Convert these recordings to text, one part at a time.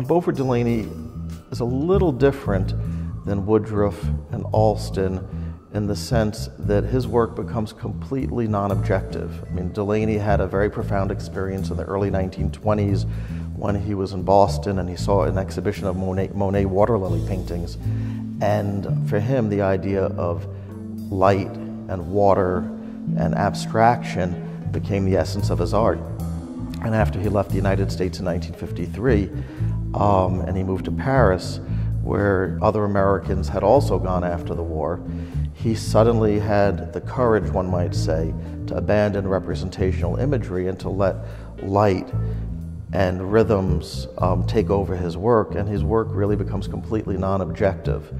Beaufort Delaney is a little different than Woodruff and Alston in the sense that his work becomes completely non-objective. I mean, Delaney had a very profound experience in the early 1920s when he was in Boston and he saw an exhibition of Monet water lily paintings. And for him, the idea of light and water and abstraction became the essence of his art. And after he left the United States in 1953, and he moved to Paris, where other Americans had also gone after the war, he suddenly had the courage, one might say, to abandon representational imagery and to let light and rhythms take over his work, and his work really becomes completely non-objective.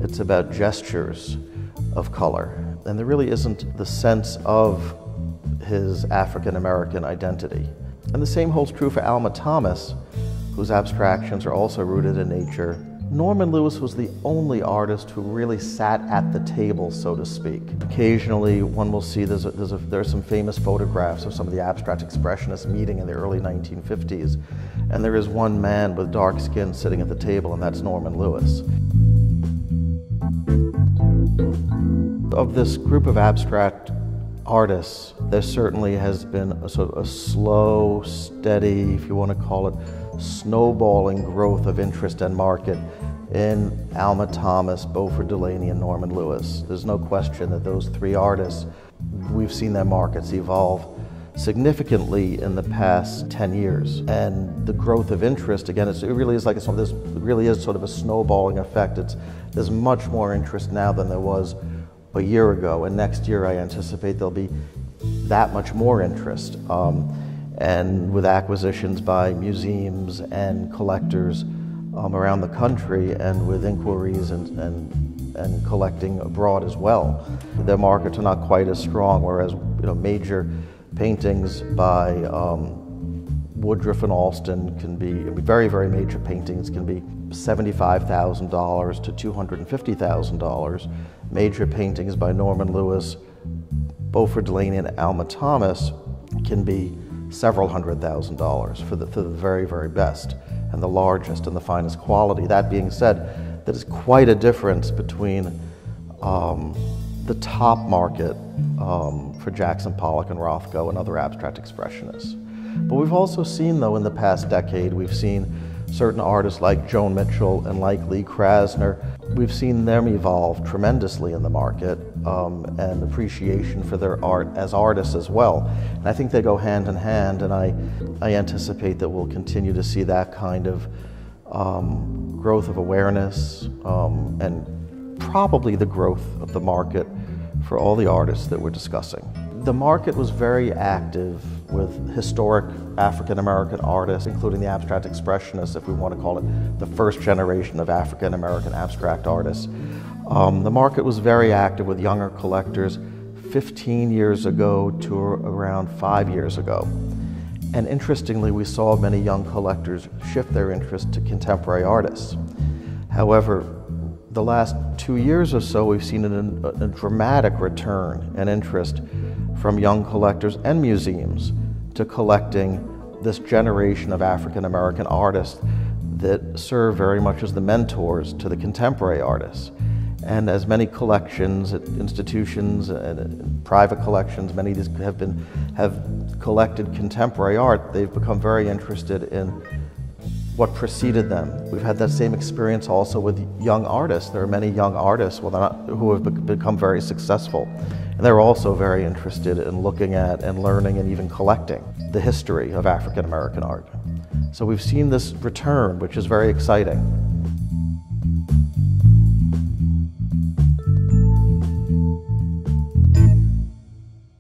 It's about gestures of color, and there really isn't the sense of his African-American identity. And the same holds true for Alma Thomas, whose abstractions are also rooted in nature. Norman Lewis was the only artist who really sat at the table, so to speak. Occasionally, one will see there's some famous photographs of some of the abstract expressionists meeting in the early 1950s, and there is one man with dark skin sitting at the table, and that's Norman Lewis. Of this group of abstract artists, there certainly has been a sort of a slow, steady, if you want to call it, snowballing growth of interest and market in Alma Thomas, Beaufort Delaney, and Norman Lewis. There's no question that those three artists, we've seen their markets evolve significantly in the past 10 years. And the growth of interest, again, it really is like this really is sort of a snowballing effect. There's much more interest now than there was a year ago, and next year I anticipate there'll be that much more interest. And with acquisitions by museums and collectors around the country, and with inquiries and collecting abroad as well. Their markets are not quite as strong, whereas major paintings by Woodruff and Alston can be, very, very major paintings can be $75,000 to $250,000. Major paintings by Norman Lewis, Beaufort Delaney, and Alma Thomas can be several $100,000 for the very, very best and the largest and the finest quality. That being said, there is quite a difference between the top market for Jackson Pollock and Rothko and other abstract expressionists. But we've also seen, though, in the past decade, we've seen certain artists like Joan Mitchell and like Lee Krasner, we've seen them evolve tremendously in the market, and appreciation for their art as artists as well. And I think they go hand in hand, and I anticipate that we'll continue to see that kind of growth of awareness and probably the growth of the market for all the artists that we're discussing. The market was very active with historic African-American artists, including the abstract expressionists, if we want to call it the first generation of African-American abstract artists. The market was very active with younger collectors 15 years ago to around 5 years ago. And interestingly, we saw many young collectors shift their interest to contemporary artists. However, the last 2 years or so, we've seen a dramatic return in interest from young collectors and museums to collecting this generation of African-American artists that serve very much as the mentors to the contemporary artists. And as many collections at institutions and private collections, many of these have collected contemporary art, they've become very interested in what preceded them. We've had that same experience also with young artists. There are many young artists who have become very successful. And they're also very interested in looking at and learning and even collecting the history of African American art. So we've seen this return, which is very exciting.